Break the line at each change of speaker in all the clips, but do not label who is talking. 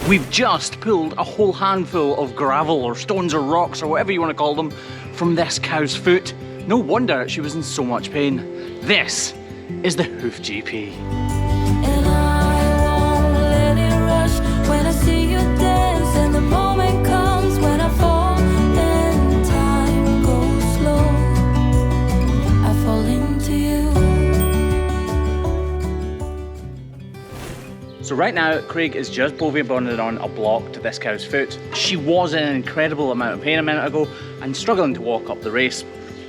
We've just pulled a whole handful of gravel or stones or rocks or whatever you want to call them from this cow's foot. No wonder she was in so much pain. This is the Hoof GP.
And I won't let it rush when I see you dance, and the moment comes when I fall and time goes slow. I fall into you.
So right now, Craig is just BoviBonded on a block to this cow's foot. She was in an incredible amount of pain a minute ago and struggling to walk up the race.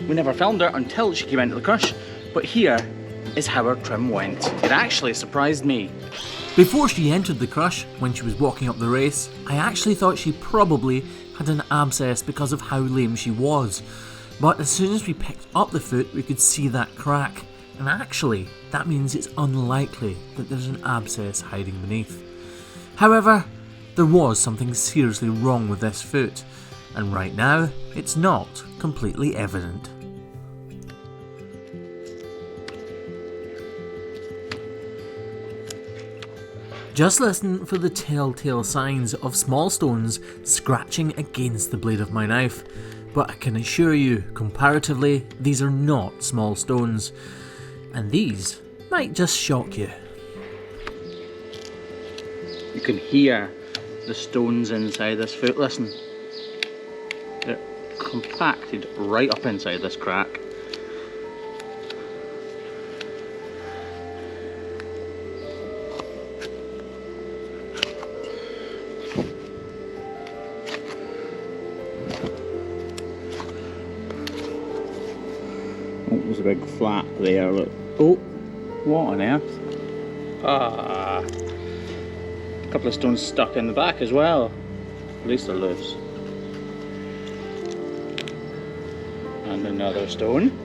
We never filmed her until she came into the crush, but here is how her trim went. It actually surprised me.
Before she entered the crush, when she was walking up the race, I actually thought she probably had an abscess because of how lame she was. But as soon as we picked up the foot, we could see that crack. And actually, that means it's unlikely that there's an abscess hiding beneath. However, there was something seriously wrong with this foot, and right now, it's not completely evident. Just listen for the telltale signs of small stones scratching against the blade of my knife, but I can assure you, comparatively, these are not small stones. And these might just shock you.
You can hear the stones inside this foot, listen. They're compacted right up inside this crack. Oh, there's a big flap there, look. Oh, what on earth? Ah, a couple of stones stuck in the back as well. At least they're loose. And another stone.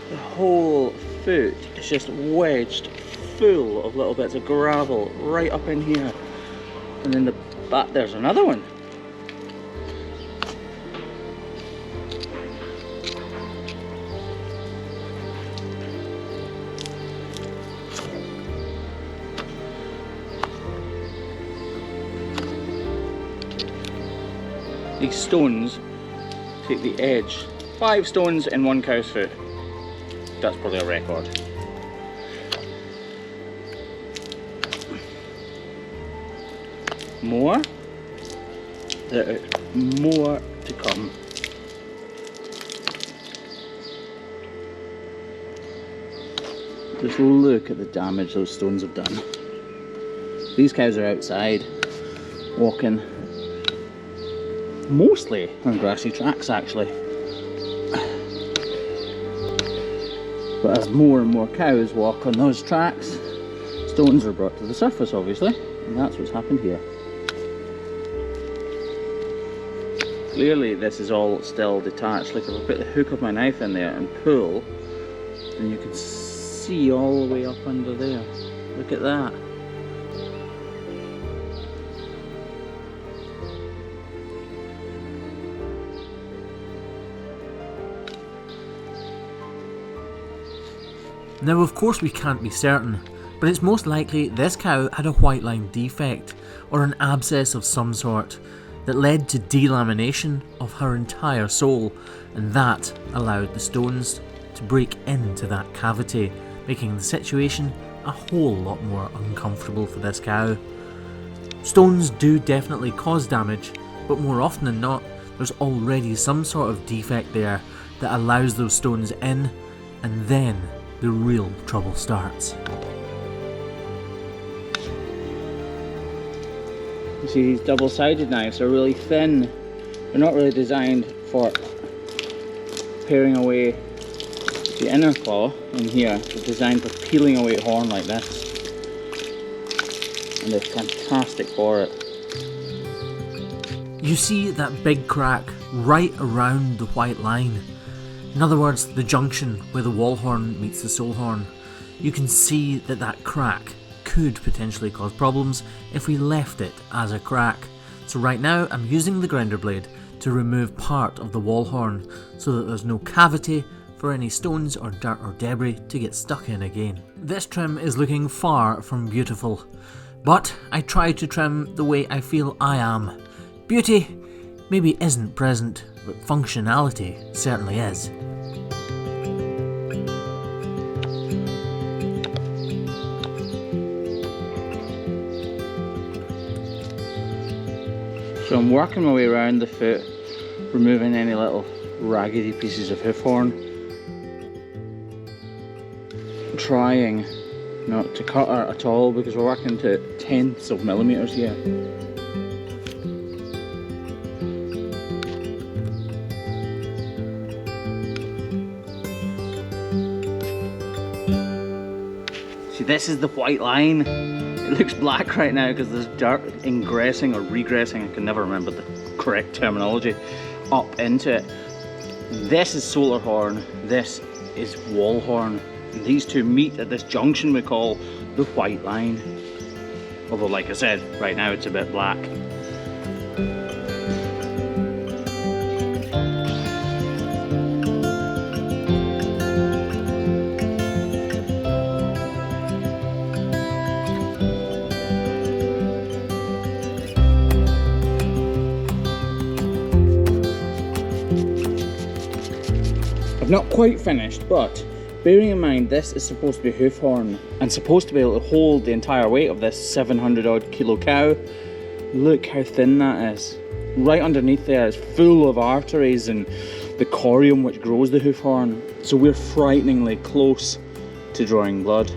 The whole foot is just wedged full of little bits of gravel right up in here. And then the back, there's another one. These stones take the edge. 5 stones in one cow's foot. That's probably a record. More. There is more to come. Just look at the damage those stones have done. These cows are outside, walking, mostly on grassy tracks actually. But as more and more cows walk on those tracks, stones are brought to the surface obviously, and that's what's happened here. Clearly this is all still detached. Like if I put the hook of my knife in there and pull, then you can see all the way up under there. Look at that.
Now of course we can't be certain, but it's most likely this cow had a white line defect, or an abscess of some sort, that led to delamination of her entire sole, and that allowed the stones to break into that cavity, making the situation a whole lot more uncomfortable for this cow. Stones do definitely cause damage, but more often than not, there's already some sort of defect there that allows those stones in, and then the real trouble starts.
You see, these double-sided knives are really thin. They're not really designed for paring away the inner claw in here. They're designed for peeling away horn like this. And they're fantastic for it.
You see that big crack right around the white line. In other words, the junction where the wall horn meets the sole horn. You can see that that crack could potentially cause problems if we left it as a crack. So right now I'm using the grinder blade to remove part of the wall horn so that there's no cavity for any stones or dirt or debris to get stuck in again. This trim is looking far from beautiful, but I try to trim the way I feel I am. Beauty maybe isn't present, but functionality certainly is.
So I'm working my way around the foot, removing any little raggedy pieces of hoof horn. Trying not to cut her at all because we're working to tenths of millimeters here. See, this is the white line. It looks black right now because there's dirt ingressing or regressing, I can never remember the correct terminology, up into it. This is solar horn, this is wall horn. And these two meet at this junction we call the white line. Although, like I said, right now it's a bit black. I've not quite finished, but bearing in mind this is supposed to be hoof horn and supposed to be able to hold the entire weight of this 700 odd kilo cow, look how thin that is. Right underneath there is full of arteries and the corium which grows the hoof horn, so we're frighteningly close to drawing blood.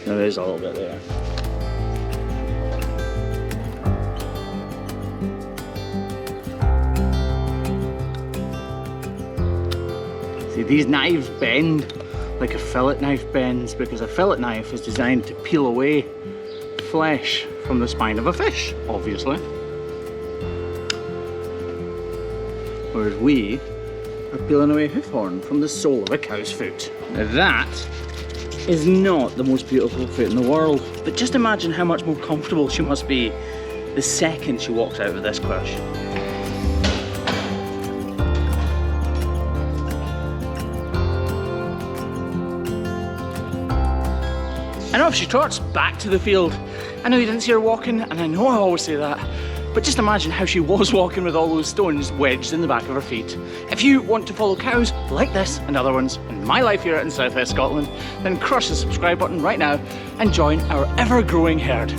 There is a little bit there. See, these knives bend like a fillet knife bends because a fillet knife is designed to peel away flesh from the spine of a fish, obviously. Whereas we are peeling away hoof horn from the sole of a cow's foot. Now that is not the most beautiful foot in the world, but just imagine how much more comfortable she must be the second she walks out of this crush. I know if she trots back to the field, I know you didn't see her walking, and I know I always say that, but just imagine how she was walking with all those stones wedged in the back of her feet. If you want to follow cows like this and other ones in my life here in South West Scotland, then crush the subscribe button right now and join our ever-growing herd.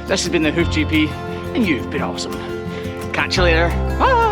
This has been the Hoof GP, and you've been awesome. Catch you later. Bye!